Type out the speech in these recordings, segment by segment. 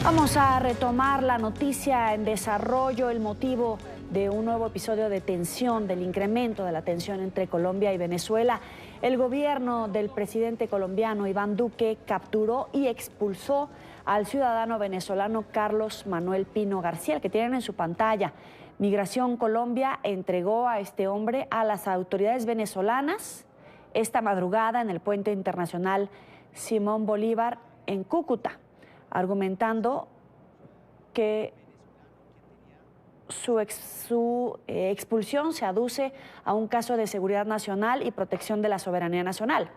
Vamos a retomar la noticia en desarrollo, el motivo de un nuevo episodio de tensión, del incremento de la tensión entre Colombia y Venezuela. El gobierno del presidente colombiano Iván Duque capturó y expulsó al ciudadano venezolano Carlos Manuel Pino García, el que tienen en su pantalla. Migración Colombia entregó a este hombre a las autoridades venezolanas esta madrugada en el puente internacional Simón Bolívar en Cúcuta, argumentando que su expulsión se aduce a un caso de seguridad nacional y protección de la soberanía nacional.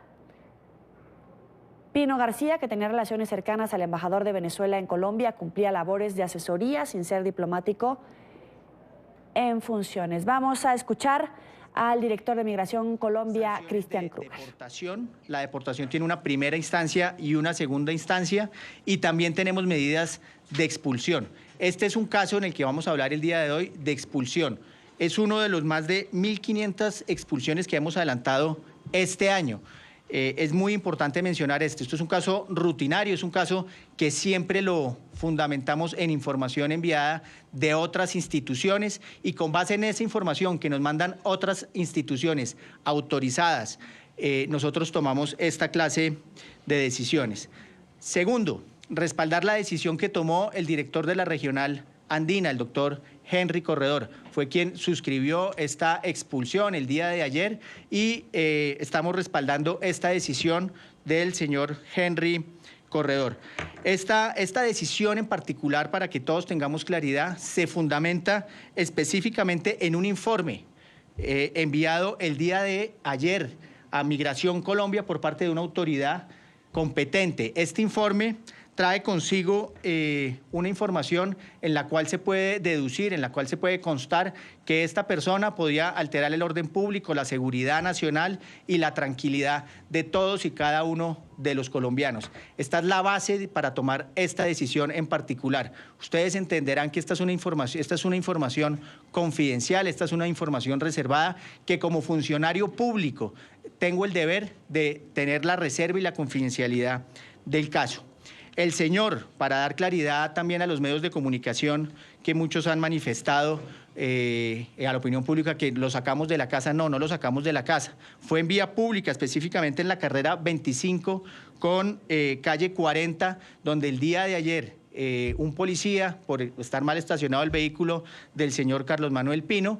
Pino García, que tenía relaciones cercanas al embajador de Venezuela en Colombia, cumplía labores de asesoría sin ser diplomático en funciones. Vamos a escuchar al director de Migración Colombia, Cristian Kruger. La deportación tiene una primera instancia y una segunda instancia, y también tenemos medidas de expulsión. Este es un caso en el que vamos a hablar el día de hoy de expulsión. Es uno de los más de 1.500 expulsiones que hemos adelantado este año. Es muy importante mencionar esto. Esto es un caso rutinario, es un caso que siempre lo fundamentamos en información enviada de otras instituciones, y con base en esa información que nos mandan otras instituciones autorizadas, nosotros tomamos esta clase de decisiones. Segundo, respaldar la decisión que tomó el director de la regional andina, el doctor Henry Corredor. Fue quien suscribió esta expulsión el día de ayer, y estamos respaldando esta decisión del señor Henry Corredor. Esta decisión en particular, para que todos tengamos claridad, se fundamenta específicamente en un informe enviado el día de ayer a Migración Colombia por parte de una autoridad competente. Este informe trae consigo una información en la cual se puede deducir, en la cual se puede constar que esta persona podía alterar el orden público, la seguridad nacional y la tranquilidad de todos y cada uno de los colombianos. Esta es la base para tomar esta decisión en particular. Ustedes entenderán que esta es una información confidencial, esta es una información reservada, que como funcionario público tengo el deber de tener la reserva y la confidencialidad del caso. El señor, para dar claridad también a los medios de comunicación que muchos han manifestado a la opinión pública que lo sacamos de la casa, no lo sacamos de la casa. Fue en vía pública, específicamente en la carrera 25 con calle 40, donde el día de ayer un policía, por estar mal estacionado el vehículo del señor Carlos Manuel Pino,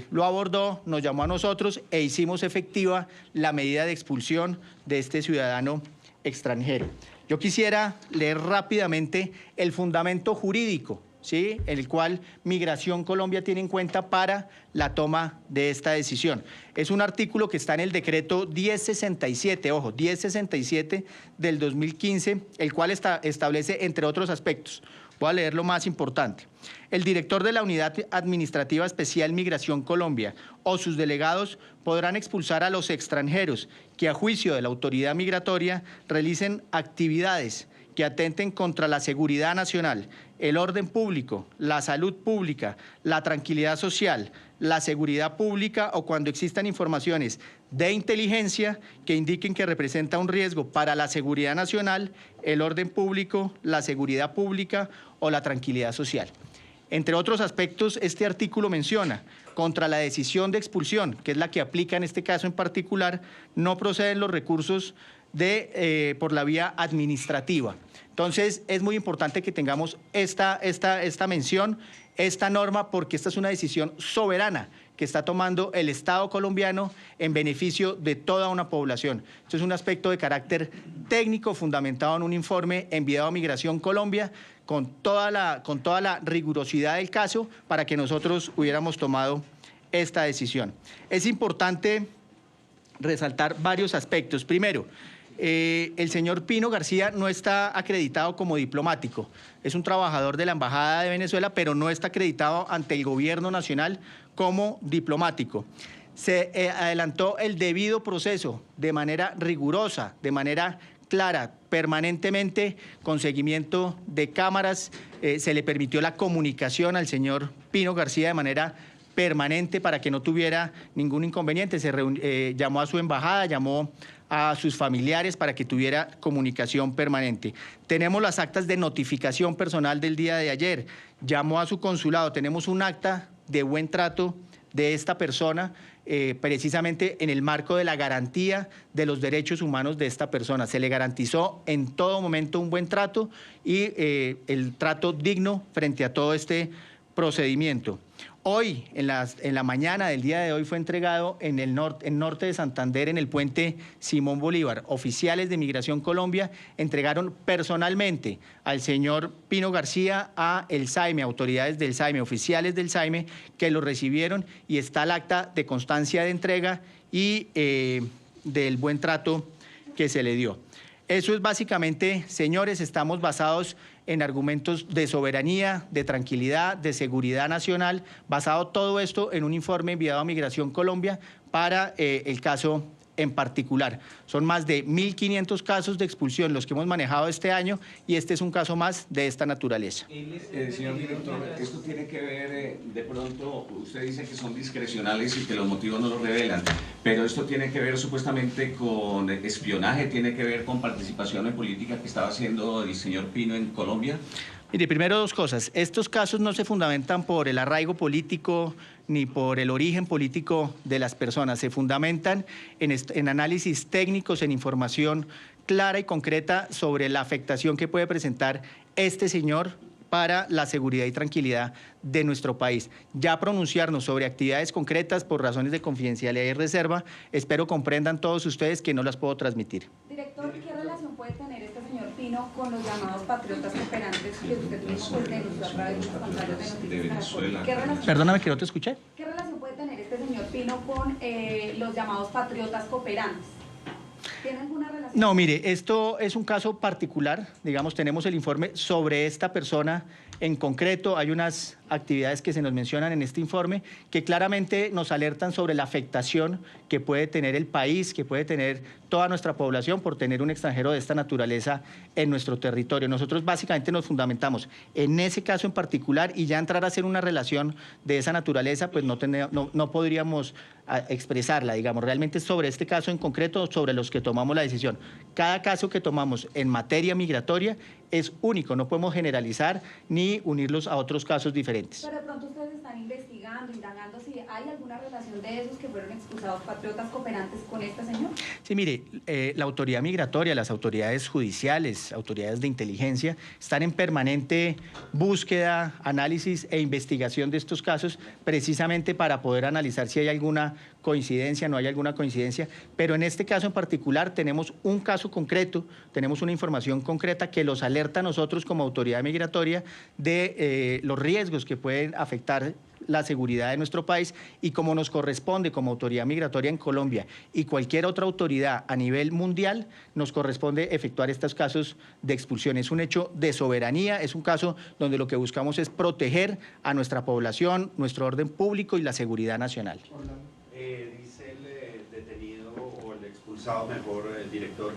lo abordó, nos llamó a nosotros e hicimos efectiva la medida de expulsión de este ciudadano extranjero. Yo quisiera leer rápidamente el fundamento jurídico, ¿sí?, el cual Migración Colombia tiene en cuenta para la toma de esta decisión. Es un artículo que está en el decreto 1067, ojo, 1067 del 2015, el cual establece, entre otros aspectos, voy a leer lo más importante. El director de la Unidad Administrativa Especial Migración Colombia o sus delegados podrán expulsar a los extranjeros que, a juicio de la autoridad migratoria, realicen actividades que atenten contra la seguridad nacional, el orden público, la salud pública, la tranquilidad social, la seguridad pública, o cuando existan informaciones de inteligencia que indiquen que representa un riesgo para la seguridad nacional, el orden público, la seguridad pública o la tranquilidad social. Entre otros aspectos, este artículo menciona: contra la decisión de expulsión, que es la que aplica en este caso en particular, no proceden los recursos por la vía administrativa. Entonces, es muy importante que tengamos esta mención, esta norma, porque esta es una decisión soberana que está tomando el Estado colombiano en beneficio de toda una población. Esto es un aspecto de carácter técnico fundamentado en un informe enviado a Migración Colombia con toda la rigurosidad del caso para que nosotros hubiéramos tomado esta decisión. Es importante resaltar varios aspectos. Primero, el señor Pino García no está acreditado como diplomático. Es un trabajador de la Embajada de Venezuela, pero no está acreditado ante el gobierno nacional como diplomático. Se adelantó el debido proceso de manera rigurosa, de manera clara, permanentemente, con seguimiento de cámaras. Se le permitió la comunicación al señor Pino García de manera permanente para que no tuviera ningún inconveniente. Se llamó a su embajada, llamó a sus familiares para que tuviera comunicación permanente. Tenemos las actas de notificación personal del día de ayer, llamó a su consulado, tenemos un acta de buen trato de esta persona, precisamente en el marco de la garantía de los derechos humanos de esta persona. Se le garantizó en todo momento un buen trato y el trato digno frente a todo este procedimiento. Hoy, en la mañana del día de hoy, fue entregado en norte de Santander, en el puente Simón Bolívar. Oficiales de Migración Colombia entregaron personalmente al señor Pino García a el SAIME, autoridades del SAIME, oficiales del SAIME, que lo recibieron, y está el acta de constancia de entrega y del buen trato que se le dio. Eso es básicamente, señores, estamos basados en argumentos de soberanía, de tranquilidad, de seguridad nacional, basado todo esto en un informe enviado a Migración Colombia para el caso en particular. Son más de 1.500 casos de expulsión los que hemos manejado este año y este es un caso más de esta naturaleza. Señor director, esto tiene que ver, de pronto, usted dice que son discrecionales y que los motivos no los revelan, pero esto tiene que ver supuestamente con espionaje, tiene que ver con participación en política que estaba haciendo el señor Pino en Colombia. Mire, primero dos cosas. Estos casos no se fundamentan por el arraigo político ni por el origen político de las personas. Se fundamentan en análisis técnicos, en información clara y concreta sobre la afectación que puede presentar este señor para la seguridad y tranquilidad de nuestro país. Ya pronunciarnos sobre actividades concretas por razones de confidencialidad y reserva, espero comprendan todos ustedes que no las puedo transmitir. Director, ¿qué relación puede tener este señor Pino con los llamados patriotas cooperantes que usted mismo denunció a través de los comentarios de Venezuela? Perdóname que no te escuché. ¿Qué relación puede tener este señor Pino con los llamados patriotas cooperantes? ¿Tiene alguna relación? No, mire, esto es un caso particular, digamos, tenemos el informe sobre esta persona en concreto, hay unas actividades que se nos mencionan en este informe que claramente nos alertan sobre la afectación que puede tener el país, que puede tener toda nuestra población por tener un extranjero de esta naturaleza en nuestro territorio. Nosotros básicamente nos fundamentamos en ese caso en particular y ya entrar a hacer una relación de esa naturaleza, pues no podríamos expresarla, digamos, realmente sobre este caso en concreto, sobre los que tomamos la decisión. Cada caso que tomamos en materia migratoria es único, no podemos generalizar ni unirlos a otros casos diferentes. Pero de pronto ustedes están investigando, indagando si hay alguna relación de esos que fueron expulsados patriotas cooperantes con este señor. Sí, mire, la autoridad migratoria, las autoridades judiciales, autoridades de inteligencia, están en permanente búsqueda, análisis e investigación de estos casos, precisamente para poder analizar si hay alguna coincidencia, no hay alguna coincidencia, pero en este caso en particular tenemos un caso concreto, tenemos una información concreta que los alerta a nosotros como autoridad migratoria de los riesgos que pueden afectar la seguridad de nuestro país y como nos corresponde como autoridad migratoria en Colombia y cualquier otra autoridad a nivel mundial, nos corresponde efectuar estos casos de expulsión. Es un hecho de soberanía, es un caso donde lo que buscamos es proteger a nuestra población, nuestro orden público y la seguridad nacional. Dice el detenido o el expulsado, mejor el director,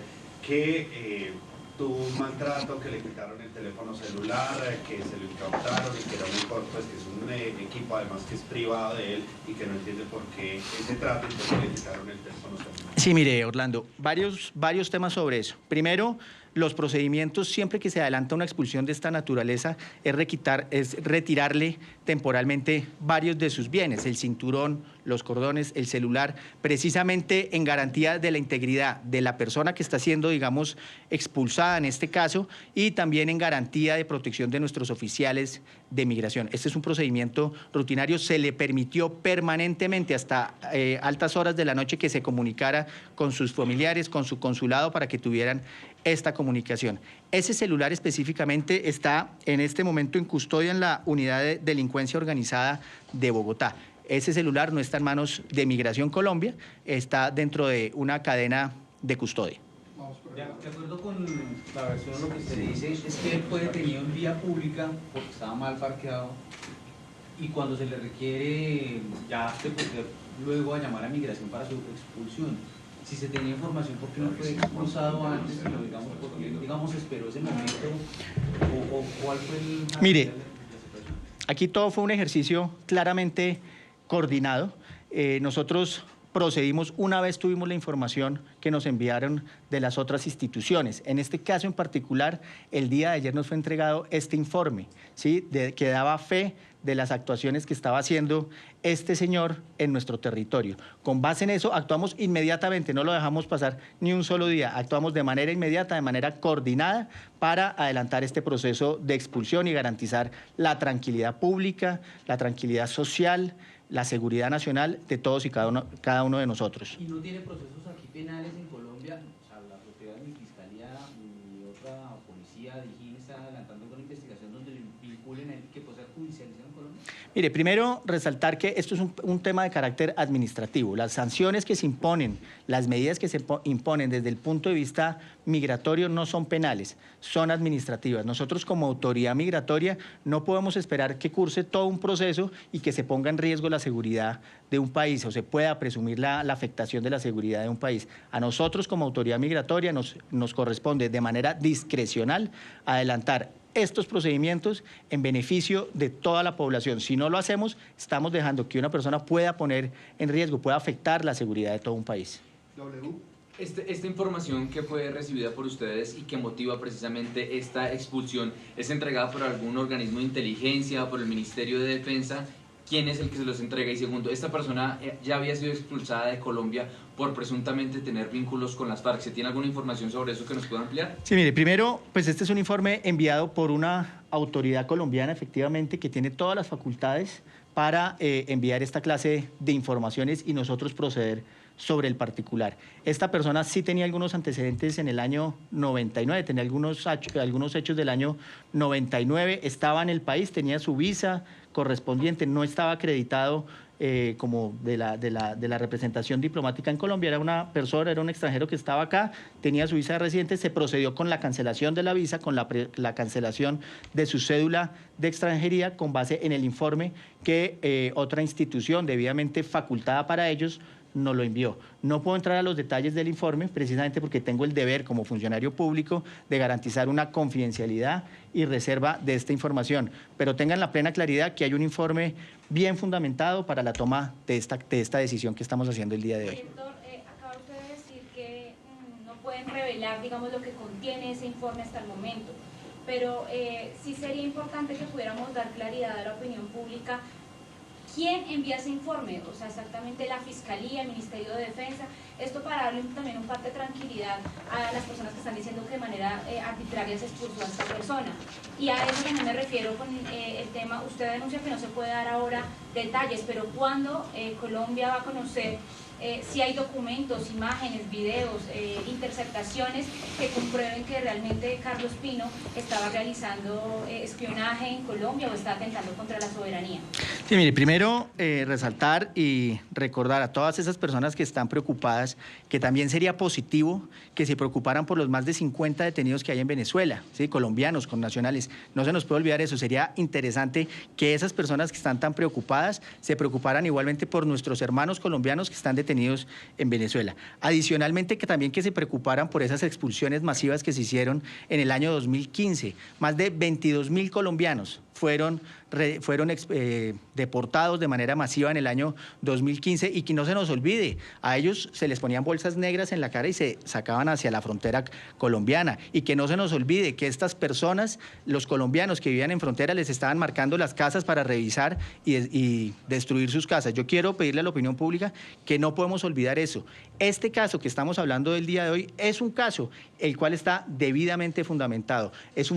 que tuvo un maltrato, que le quitaron el teléfono celular, que se lo incautaron y que era pues que es un equipo además que es privado de él y que no entiende por qué ese trato y por qué le quitaron el teléfono celular. Sí, mire, Orlando, varios temas sobre eso. Primero, los procedimientos, siempre que se adelanta una expulsión de esta naturaleza, es retirarle temporalmente varios de sus bienes, el cinturón, los cordones, el celular, precisamente en garantía de la integridad de la persona que está siendo, digamos, expulsada en este caso y también en garantía de protección de nuestros oficiales de migración. Este es un procedimiento rutinario, se le permitió permanentemente hasta altas horas de la noche que se comunicara con sus familiares, con su consulado para que tuvieran esta comunicación. Ese celular específicamente está en este momento en custodia en la Unidad de Delincuencia Organizada de Bogotá. Ese celular no está en manos de Migración Colombia, está dentro de una cadena de custodia. De acuerdo con la versión, lo que usted dice es que él fue detenido en vía pública porque estaba mal parqueado y cuando se le requiere ya se puede luego a llamar a Migración para su expulsión. Si se tenía información, ¿por qué no fue expulsado antes? Pero digamos, ¿por qué, digamos, esperó ese momento? ¿O cuál fue el...? Mire, aquí todo fue un ejercicio claramente coordinado. Nosotros procedimos una vez tuvimos la información que nos enviaron de las otras instituciones. En este caso en particular, el día de ayer nos fue entregado este informe, ¿sí? Que daba fe de las actuaciones que estaba haciendo este señor en nuestro territorio. Con base en eso, actuamos inmediatamente, no lo dejamos pasar ni un solo día, actuamos de manera inmediata, de manera coordinada, para adelantar este proceso de expulsión y garantizar la tranquilidad pública, la tranquilidad social, la seguridad nacional de todos y cada uno de nosotros. ¿Y no tiene procesos aquí penales en Colombia? O sea, la autoridad, ni fiscalía, ni otra policía, DIJÍN está adelantando con investigación donde le vinculen a él que pueda ser judicializado en Colombia. Mire, primero resaltar que esto es un tema de carácter administrativo. Las sanciones que se imponen, las medidas que se imponen desde el punto de vista migratorio no son penales, son administrativas. Nosotros como autoridad migratoria no podemos esperar que curse todo un proceso y que se ponga en riesgo la seguridad de un país o se pueda presumir la afectación de la seguridad de un país. A nosotros como autoridad migratoria nos corresponde de manera discrecional adelantar estos procedimientos en beneficio de toda la población. Si no lo hacemos, estamos dejando que una persona pueda poner en riesgo, pueda afectar la seguridad de todo un país. Esta información que fue recibida por ustedes y que motiva precisamente esta expulsión, ¿es entregada por algún organismo de inteligencia, por el Ministerio de Defensa? ¿Quién es el que se los entrega? Y segundo, ¿esta persona ya había sido expulsada de Colombia por presuntamente tener vínculos con las FARC? ¿Se tiene alguna información sobre eso que nos pueda ampliar? Sí, mire, primero, pues este es un informe enviado por una autoridad colombiana, efectivamente, que tiene todas las facultades para enviar esta clase de informaciones y nosotros proceder sobre el particular. Esta persona sí tenía algunos antecedentes en el año 99, tenía algunos hechos del año 99, estaba en el país, tenía su visa correspondiente, no estaba acreditado como de la representación diplomática en Colombia, era una persona, era un extranjero que estaba acá, tenía su visa de residente, se procedió con la cancelación de la visa, con la cancelación de su cédula de extranjería con base en el informe que otra institución debidamente facultada para ellos nos lo envió. No puedo entrar a los detalles del informe precisamente porque tengo el deber como funcionario público de garantizar una confidencialidad y reserva de esta información, pero tengan la plena claridad que hay un informe bien fundamentado para la toma de esta decisión que estamos haciendo el día de hoy. Director, acaba usted de decir que no pueden revelar, digamos, lo que contiene ese informe hasta el momento, pero sí sería importante que pudiéramos dar claridad a la opinión pública. ¿Quién envía ese informe? O sea, exactamente la Fiscalía, el Ministerio de Defensa. Esto para darle también un parte de tranquilidad a las personas que están diciendo que de manera arbitraria se expulsó a esta persona. Y a eso también me refiero con el tema, usted denuncia que no se puede dar ahora detalles, pero ¿cuándo Colombia va a conocer si hay documentos, imágenes, videos, interceptaciones que comprueben que realmente Carlos Pino estaba realizando espionaje en Colombia o está atentando contra la soberanía? Sí, mire, primero resaltar y recordar a todas esas personas que están preocupadas que también sería positivo que se preocuparan por los más de 50 detenidos que hay en Venezuela, ¿sí? Colombianos, connacionales. No se nos puede olvidar eso. Sería interesante que esas personas que están tan preocupadas se preocuparan igualmente por nuestros hermanos colombianos que están detenidos en Venezuela. Adicionalmente, que también que se preocuparan por esas expulsiones masivas que se hicieron en el año 2015. Más de 22.000 colombianos fueron deportados de manera masiva en el año 2015 y que no se nos olvide, a ellos se les ponían bolsas negras en la cara y se sacaban hacia la frontera colombiana y que no se nos olvide que estas personas, los colombianos que vivían en frontera les estaban marcando las casas para revisar y destruir sus casas. Yo quiero pedirle a la opinión pública que no podemos olvidar eso. Este caso que estamos hablando del día de hoy es un caso el cual está debidamente fundamentado. Es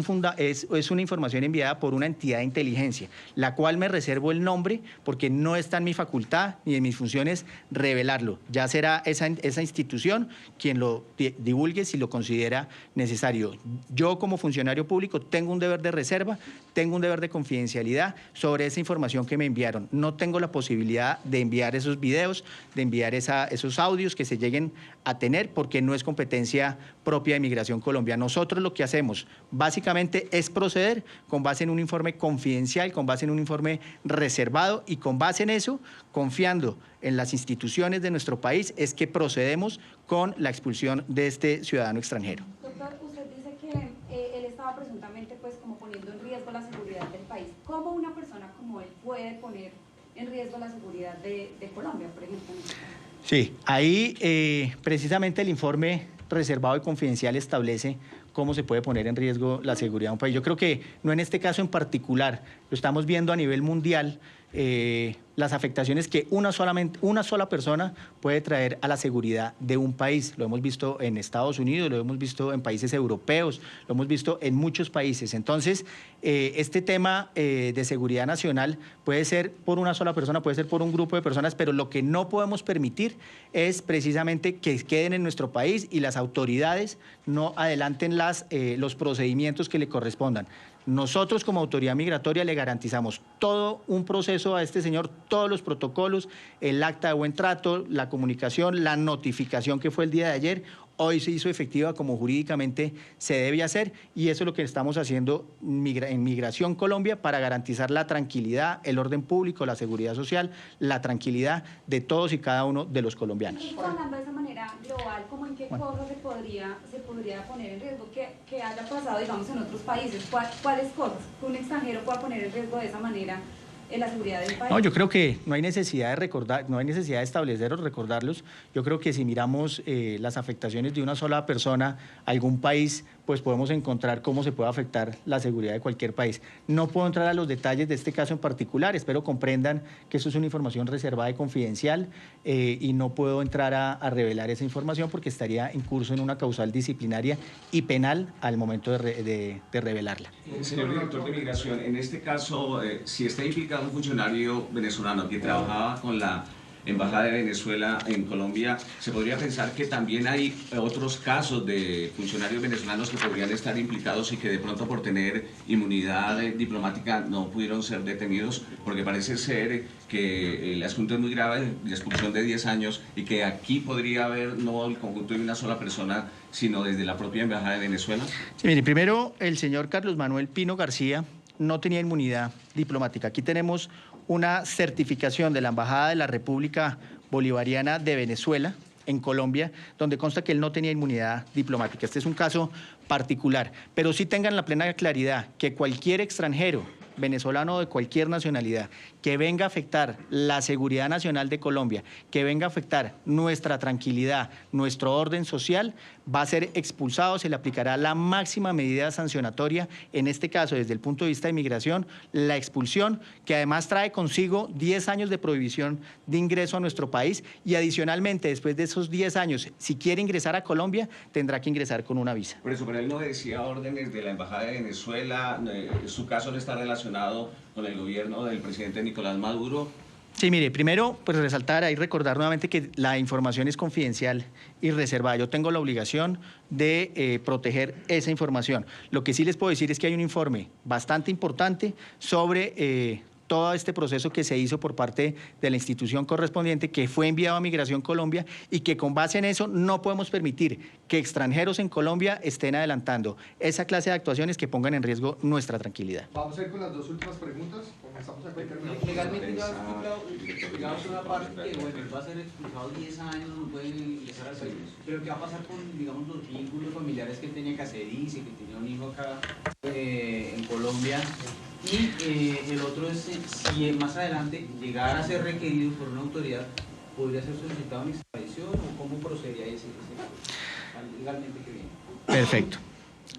una información enviada por una entidad de inteligencia, la cual me reservo el nombre porque no está en mi facultad ni en mis funciones revelarlo. Ya será esa institución quien lo divulgue si lo considera necesario. Yo como funcionario público tengo un deber de reserva, tengo un deber de confidencialidad sobre esa información que me enviaron. No tengo la posibilidad de enviar esos videos, de enviar esos audios que se lleguen a tener porque no es competencia propia de Migración Colombia. Nosotros lo que hacemos básicamente es proceder con base en un informe confidencial, con base en un informe reservado y con base en eso, confiando en las instituciones de nuestro país, es que procedemos con la expulsión de este ciudadano extranjero. Doctor, usted dice que él estaba presuntamente pues como poniendo en riesgo la seguridad del país. ¿Cómo una persona como él puede poner en riesgo la seguridad de Colombia, por ejemplo? Sí, ahí precisamente el informe reservado y confidencial establece cómo se puede poner en riesgo la seguridad de un país. Yo creo que no en este caso en particular, lo estamos viendo a nivel mundial, las afectaciones que una sola persona puede traer a la seguridad de un país. Lo hemos visto en Estados Unidos, lo hemos visto en países europeos, lo hemos visto en muchos países. Entonces, este tema de seguridad nacional puede ser por una sola persona, puede ser por un grupo de personas, pero lo que no podemos permitir es precisamente que queden en nuestro país y las autoridades no adelanten los procedimientos que le correspondan. Nosotros como autoridad migratoria le garantizamos todo un proceso a este señor, todos los protocolos, el acta de buen trato, la comunicación, la notificación que fue el día de ayer. Hoy se hizo efectiva como jurídicamente se debe hacer y eso es lo que estamos haciendo en Migración Colombia para garantizar la tranquilidad, el orden público, la seguridad social, la tranquilidad de todos y cada uno de los colombianos. Y hablando de esa manera global, ¿cómo en qué cosas se podría poner en riesgo que haya pasado, digamos, en otros países? ¿Cuáles cosas que un extranjero pueda poner en riesgo de esa manera en la seguridad del país? No, yo creo que no hay necesidad de recordar, no hay necesidad de establecer o recordarlos. Yo creo que si miramos las afectaciones de una sola persona a algún país, pues podemos encontrar cómo se puede afectar la seguridad de cualquier país. No puedo entrar a los detalles de este caso en particular, espero comprendan que eso es una información reservada y confidencial y no puedo entrar a revelar esa información porque estaría en curso en una causal disciplinaria y penal al momento de revelarla. Señor director de Migración, en este caso, si está implicado un funcionario venezolano que trabajaba con la Embajada de Venezuela en Colombia, se podría pensar que también hay otros casos de funcionarios venezolanos que podrían estar implicados y que de pronto por tener inmunidad diplomática no pudieron ser detenidos, porque parece ser que el asunto es muy grave, la expulsión de 10 años, y que aquí podría haber no el conjunto de una sola persona, sino desde la propia Embajada de Venezuela. Sí, mire, primero el señor Carlos Manuel Pino García no tenía inmunidad diplomática. Aquí tenemos una certificación de la Embajada de la República Bolivariana de Venezuela en Colombia, donde consta que él no tenía inmunidad diplomática. Este es un caso particular, pero sí tengan la plena claridad que cualquier extranjero venezolano de cualquier nacionalidad que venga a afectar la seguridad nacional de Colombia, que venga a afectar nuestra tranquilidad, nuestro orden social, va a ser expulsado, se le aplicará la máxima medida sancionatoria, en este caso desde el punto de vista de migración, la expulsión, que además trae consigo 10 años de prohibición de ingreso a nuestro país y adicionalmente después de esos 10 años, si quiere ingresar a Colombia, tendrá que ingresar con una visa. Por eso, pero él no decía órdenes de la Embajada de Venezuela, su caso no está relacionado con el gobierno del presidente Nicolás Maduro. Sí, mire, primero, pues resaltar y recordar nuevamente que la información es confidencial y reservada. Yo tengo la obligación de proteger esa información. Lo que sí les puedo decir es que hay un informe bastante importante sobre todo este proceso que se hizo por parte de la institución correspondiente, que fue enviado a Migración Colombia y que con base en eso no podemos permitir que extranjeros en Colombia estén adelantando esa clase de actuaciones que pongan en riesgo nuestra tranquilidad. Vamos a ir con las dos últimas preguntas. Comenzamos a legalmente ya digamos una parte que bueno, va a ser expulsado 10 años, no puede ingresar al país. Pero ¿qué va a pasar con, digamos, los vínculos familiares que tenía Caceres y que tenía un hijo acá en Colombia? Y el otro es si más adelante llegara a ser requerido por una autoridad, ¿podría ser solicitado en extradición o cómo procedería ese legalmente que viene? Perfecto.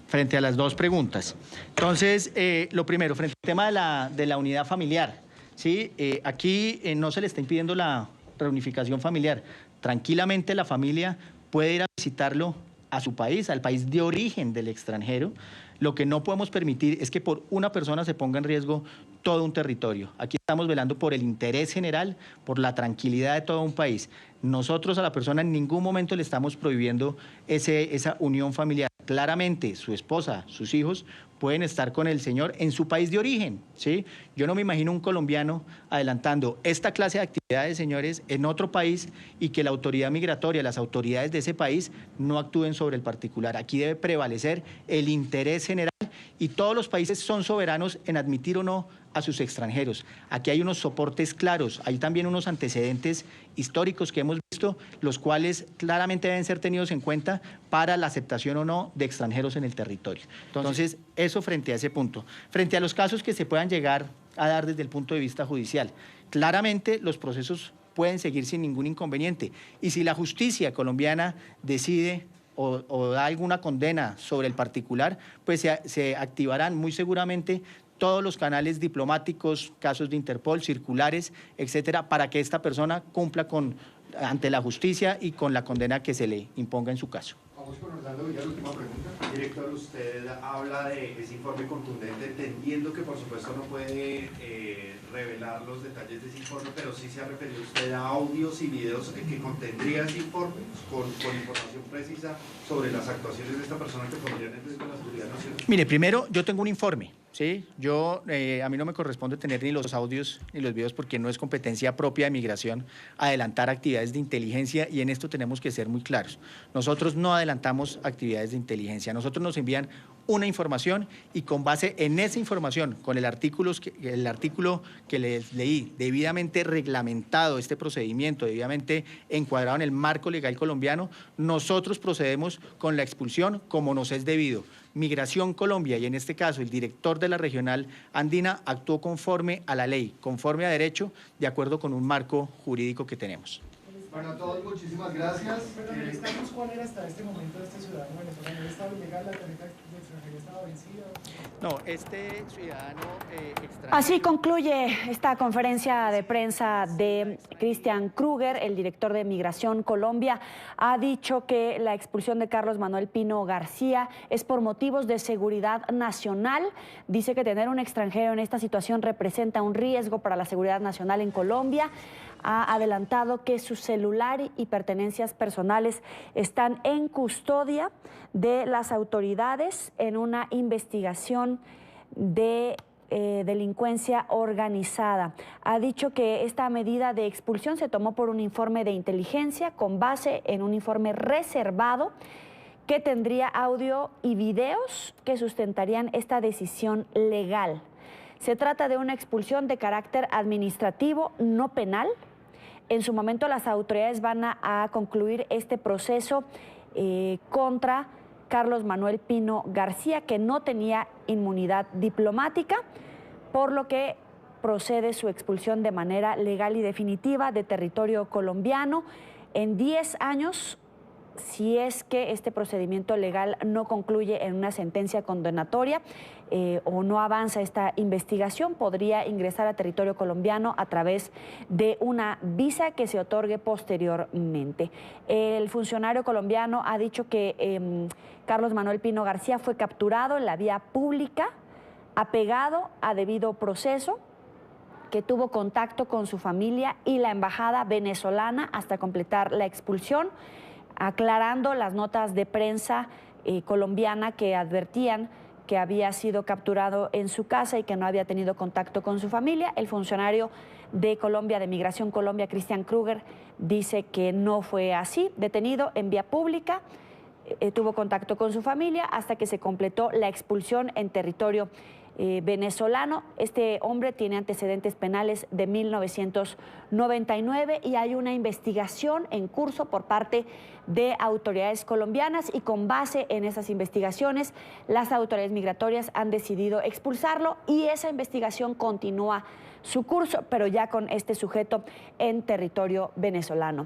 Frente a las dos preguntas. Entonces, lo primero, frente al tema de la unidad familiar, ¿sí? Aquí no se le está impidiendo la reunificación familiar. Tranquilamente la familia puede ir a visitarlo a su país, al país de origen del extranjero. Lo que no podemos permitir es que por una persona se ponga en riesgo todo un territorio. Aquí estamos velando por el interés general, por la tranquilidad de todo un país. Nosotros a la persona en ningún momento le estamos prohibiendo esa unión familiar. Claramente su esposa, sus hijos pueden estar con el señor en su país de origen, ¿sí? Yo no me imagino un colombiano adelantando esta clase de actividades, señores, en otro país y que la autoridad migratoria, las autoridades de ese país no actúen sobre el particular. Aquí debe prevalecer el interés general y todos los países son soberanos en admitir o no a sus extranjeros. Aquí hay unos soportes claros, hay también unos antecedentes históricos que hemos visto, los cuales claramente deben ser tenidos en cuenta para la aceptación o no de extranjeros en el territorio. Entonces, eso frente a ese punto. Frente a los casos que se puedan llegar a dar desde el punto de vista judicial, claramente los procesos pueden seguir sin ningún inconveniente. Y si la justicia colombiana decide o da alguna condena sobre el particular, pues se activarán muy seguramente todos los canales diplomáticos, casos de Interpol, circulares, etcétera, para que esta persona cumpla ante la justicia y con la condena que se le imponga en su caso. Vamos con Orlando Villar, última pregunta. Director, usted habla de ese informe contundente, entendiendo que por supuesto no puede revelar los detalles de ese informe, pero sí se ha referido usted a audios y videos que contendría ese informe con información precisa sobre las actuaciones de esta persona que pondrían en riesgo la seguridad nacional. Mire, primero yo tengo un informe, ¿sí? A mí no me corresponde tener ni los audios ni los videos porque no es competencia propia de Migración adelantar actividades de inteligencia y en esto tenemos que ser muy claros. Nosotros no adelantamos actividades de inteligencia, nosotros nos envían una información y con base en esa información, con el artículo que les leí, debidamente reglamentado este procedimiento, debidamente encuadrado en el marco legal colombiano, nosotros procedemos con la expulsión como nos es debido. Migración Colombia y en este caso el director de la regional andina actuó conforme a la ley, conforme a derecho, de acuerdo con un marco jurídico que tenemos. Bueno, a todos muchísimas gracias. Pero necesitamos cuál era hasta este momento este ciudadano venezolano. ¿El estado legal, la tarjeta de extranjería estaba vencida? No, este ciudadano extranjero... Así concluye esta conferencia de prensa de Christian Kruger, el director de Migración Colombia. Ha dicho que la expulsión de Carlos Manuel Pino García es por motivos de seguridad nacional. Dice que tener un extranjero en esta situación representa un riesgo para la seguridad nacional en Colombia. Ha adelantado que su celular y pertenencias personales están en custodia de las autoridades en una investigación de delincuencia organizada. Ha dicho que esta medida de expulsión se tomó por un informe de inteligencia con base en un informe reservado que tendría audio y videos que sustentarían esta decisión legal. Se trata de una expulsión de carácter administrativo, no penal. En su momento las autoridades van a concluir este proceso contra Carlos Manuel Pino García, que no tenía inmunidad diplomática, por lo que procede su expulsión de manera legal y definitiva de territorio colombiano en 10 años. Si es que este procedimiento legal no concluye en una sentencia condenatoria o no avanza esta investigación, podría ingresar a territorio colombiano a través de una visa que se otorgue posteriormente. El funcionario colombiano ha dicho que Carlos Manuel Pino García fue capturado en la vía pública, apegado a debido proceso, que tuvo contacto con su familia y la embajada venezolana hasta completar la expulsión, aclarando las notas de prensa colombiana que advertían que había sido capturado en su casa y que no había tenido contacto con su familia. El funcionario de Colombia, de Migración Colombia, Christian Kruger, dice que no fue así. Detenido en vía pública, tuvo contacto con su familia hasta que se completó la expulsión en territorio venezolano. Este hombre tiene antecedentes penales de 1999 y hay una investigación en curso por parte de autoridades colombianas y con base en esas investigaciones las autoridades migratorias han decidido expulsarlo y esa investigación continúa su curso, pero ya con este sujeto en territorio venezolano.